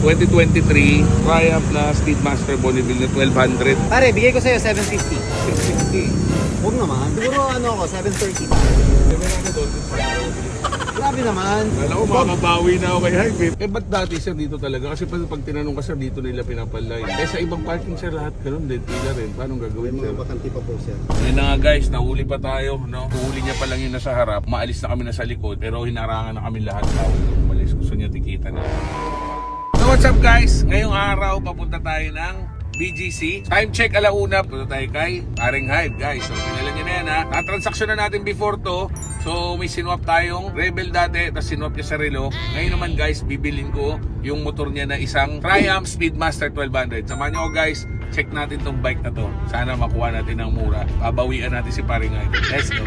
2023 Triumph na Speedmaster Bonneville na 1200. Pare, bigay ko sa'yo 750. 660. Huwag naman. Siguro ano ako, 730. Grabe naman. Kala ko makabawi na ako kay Hype. Eh ba't dati sir dito talaga? Kasi pag tinanong ka sir dito nila pinapalay. Eh sa ibang parking sir lahat ganun din. Pila rin. Paano gagawin May sir? mga bakanti pa po siya. Ngayon na nga guys, nahuli pa tayo. No? Huli niya pa lang yung nasa harap. Maalis na kami na sa likod. Pero hinarangan na kami lahat. Bawal na umalis. Gusto niya tikita na. So what's up guys? Ngayong araw papunta tayo ng BGC. Time check alauna. Punta tayo kay Paring Hype guys. So kilala niyo na yan ha. Natransaksyon na natin before to. So may sinwap tayong Rebel dati. Tapos sinwap niya sa Relo. Ngayon naman guys, bibilin ko yung motor niya na isang Triumph Speedmaster 1200. Samahan niyo ko guys. Check natin tong bike na to. Sana makuha natin ng mura. Babawian natin si Paring Hype. Let's go.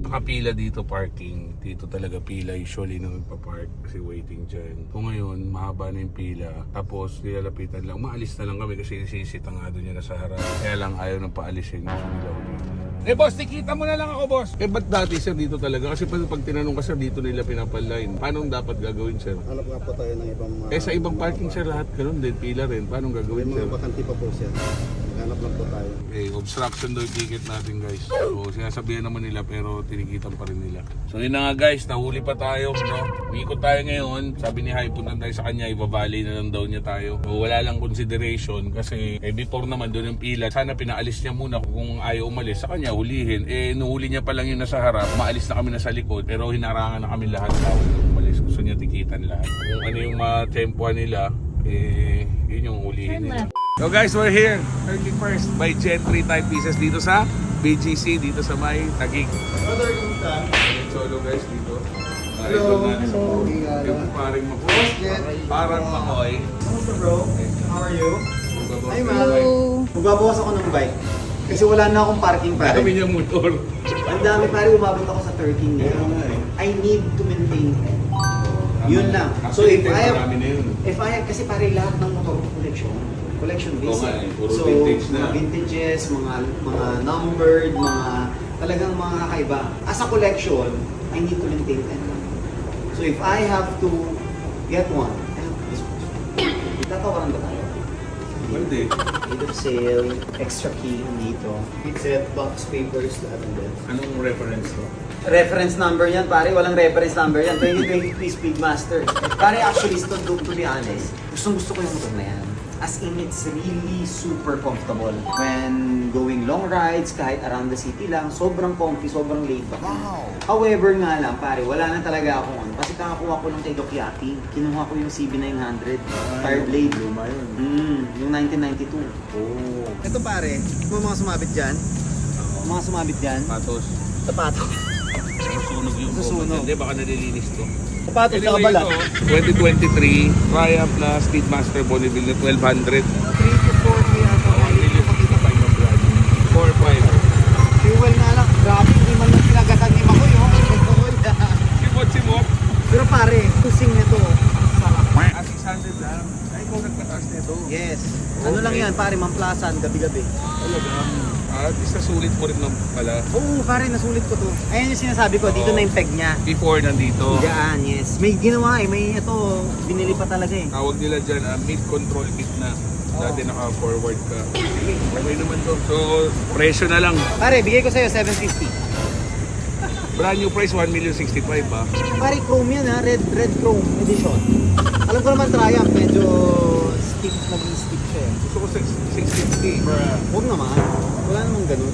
Nakapila dito parking. Dito talaga pila usually nung nagpa-park kasi waiting dyan. Kung ngayon, mahaba na yung pila. Tapos nilalapitan lang. Maalis na lang kami kasi sisitangado niya na sa harap. Kaya lang ayaw nang paalisin. Gusto nila ulit. Eh boss, tikita mo na lang ako boss. Eh ba't dati sir dito talaga? Kasi pag tinanong ka sir dito nila pinapalain. Paano dapat gagawin sir? Hanap nga po tayo ng ibang mga... Eh sa ibang parking sir lahat ganun din. Pila rin. Paano May gagawin mga sir? bakanti pa po siya. Hanap lang po tayo. Eh, obstruction daw yung ticket natin guys. So sinasabihan naman nila pero tinikitan pa rin nila. So yun na nga guys, nahuli pa tayo. No? Umiikot tayo ngayon. Sabi ni Hype, punta tayo sa kanya, ibabali na lang daw niya tayo. So, wala lang consideration kasi before naman doon yung pila. Sana pinaalis niya muna kung ayaw umalis. Sa kanya hulihin. Eh nuhuli niya pa lang yung nasa harap. Maalis na kami na sa likod pero hinarangan na kami lahat. Bawal na umalis. Gusto niya tikitan lahat. Kung ano yung tempohan nila, yun yung hulihin nila. So guys, we're here. 31st by Gen 3 type pieces dito sa BGC, dito sa may Taguig. Brother, kumusta? Solo guys dito. Hello. Yung paring makoy. Parang makoy. Kamusta bro? How are you? Hi ma'am. Hello. Magbabawas ako ng bike. Kasi wala na akong parking pare. Kami niya motor. Ang dami pare, umabot ako sa 13 na. I need to maintain. Yun lang. So if I have, kasi pare lahat ng motor ko collection based. Puro So vintage na. mga vintages, mga numbered, mga talagang mga kakaiba. As a collection, I need to maintain them. So if I have to get one, I have to dispose. Itatawaran ba tayo? Pwede. Date of sale, extra key dito. Set, box papers, lahat ng din. Anong reference to? Reference number yan, pare. Walang reference number yan. 2023 Speedmaster. Pare, actually, to be honest, gusto ko yung motor na yan. As in, it's really super comfortable. When going long rides, kahit around the city lang, sobrang comfy, sobrang laid back. Wow! However nga lang, pare, wala na talaga akong ano. Kasi kakakuha ko ng kay Doc Yaki. Kinuha ko yung CB900. Fireblade. Luma yun. Yung 1992. Oh. Ito pare, mga sumabit dyan. Mga sumabit dyan. Patos. Sapatos. Susunog yung Susunog. Hindi, baka nalilinis to. Sapatos na Anyway, kabala. ito, 2023 Triumph na Speedmaster Bonneville na 1200. 3 to 4 yata. Hindi makita pa yung brand. 4-5. Fuel nga lang. Grabe, hindi man lang sinagatan ni Makoy. Simot. Pero pare, kusing nito. Sarap. Ah, 600 lang. Ay, ikaw nagpataas nito. Yes. Ano lang yan, pare, mamplasan, gabi-gabi. Talaga. At least nasulit mo rin naman pala. Oo, pare, nasulit ko to. Ayan yung sinasabi ko, dito Oo. na yung peg niya. Before nandito. Diyan, yes. May ginawa may ito, binili pa talaga eh. Tawag nila dyan, mid-control kit na. Dati naka-forward ka. Sige, okay naman to. So, presyo na lang. Pare, bigay ko sa'yo 750. Brand new price, 1,065,000 ba? Pare, chrome yan ha, red chrome edition. Alam ko naman Triumph, medyo stiff, naging stiff siya eh. Gusto ko 650. Huwag naman, wala namang ganun.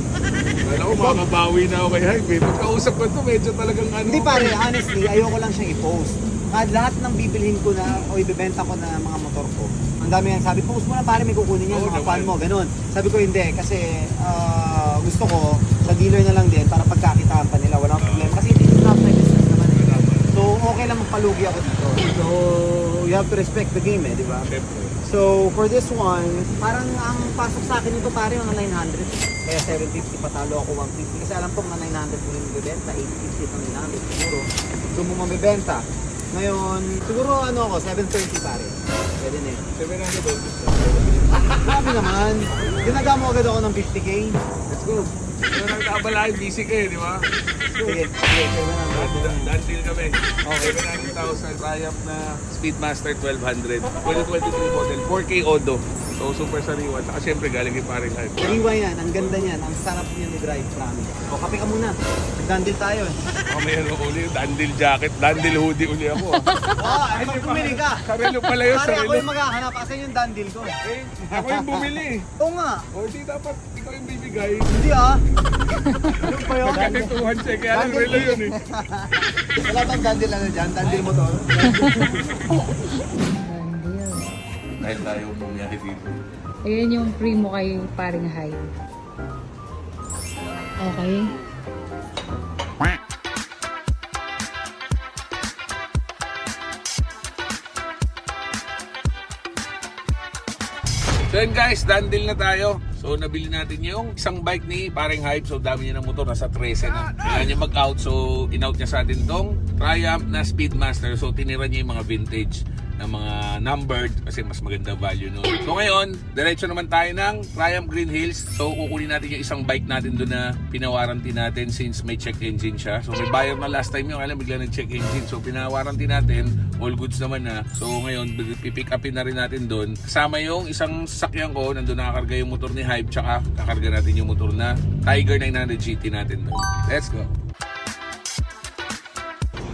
Kala ko makabawi na ako kay Hype. Pagkausap ko to, medyo talagang ano. Hindi pare, honestly, ayoko lang siyang i-post. At lahat ng bibilhin ko na o ibebenta ko na mga motor ko, ang dami yan. Sabi, post mo na pare, may kukunin yan, Oo, mga naman. fan mo, ganun. Sabi ko hindi, kasi gusto ko sa dealer na lang din para pagkakitaan pa nila, walang problema. Kasi hindi drop na business naman eh. So, okay lang magpalugi ako dito. So, you have to respect the game di ba? Siyempre. So, for this one, parang ang pasok sa akin nito pare mga 900. Kaya 750, patalo ako 150. Kasi alam ko mga 900 mo yung bibenta, 850 itong 900 siguro. So, mo mabibenta. Ngayon, siguro ano ako, 730 pare. Pwede na yun. 700 doon. Grabe naman. Dinaga mo agad ako ng 50k. Let's go. Pero nagkabalahin, busy kayo, di ba? Sige, sige. Done deal kami. Okay. 700,000 Triumph na Speedmaster 1200. 2023 model. 4K Odo. So super sariwa. Saka syempre galing kay paring life. Sariwa yan. Ang ganda niyan. Ang sarap niya ni drive, promise. O, kape ka muna. Nag-dandil tayo eh. Ako may ano uli, dandil jacket, dandil hoodie uli ako. Oo, ay magpumili ka. Sarilo pala yun, Pare, ako sarilo. yung maghahanap. Asan yung dandil ko? Eh, ako yung bumili. Oo nga. O di dapat ikaw yung bibigay. Hindi ah. Ano pa yun? Magkakentuhan siya, kaya lang relo yun eh. Wala bang dandil ano dyan? Dandil mo to? Bandil. Dahil tayo bumiyahe dito. Ayan yung free mo kay paring Hype. Okay. So yun guys, done deal na tayo. So nabili natin yung isang bike ni paring Hype. So dami niya ng motor, nasa 13 na. Kailangan niya mag-out, so in-out niya sa atin tong Triumph na Speedmaster. So tinira niya yung mga vintage na mga numbered kasi mas maganda value nun. So ngayon, diretso naman tayo ng Triumph Green Hills. So kukunin natin yung isang bike natin doon na pinawarranty natin since may check engine siya. So may buyer na last time yun, kailan bigla nag-check engine. So pinawarranty natin, all goods naman na. So ngayon, pipick upin na rin natin doon. Kasama yung isang sasakyan ko, nandun nakakarga yung motor ni Hype, tsaka kakarga natin yung motor na Tiger 900 GT natin doon. Let's go!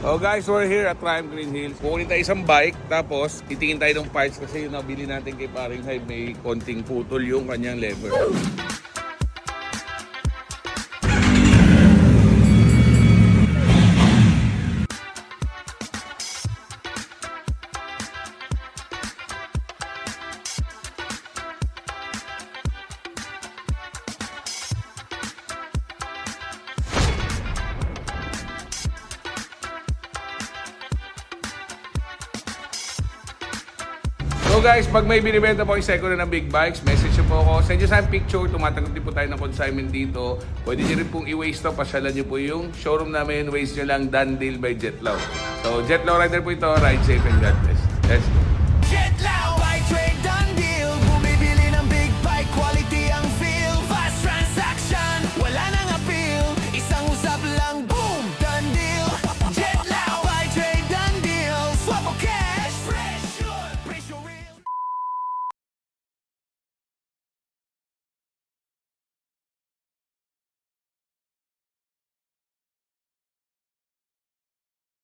Oh guys, we're here at Triumph Green Hills. Kukunin tayo isang bike, tapos titingin tayo ng parts kasi yung nabili natin kay paring Hype may konting putol yung kanyang lever. So guys, pag may binibenta po yung second ng big bikes, message nyo po ako. Send nyo sa akin picture, tumatanggap din po tayo ng consignment dito. Pwede nyo rin pong i-waste to, pasyalan nyo po yung showroom namin. Waste nyo lang, done deal by Jetlaw. So Jetlaw Rider po ito, ride safe and God bless. Let's go.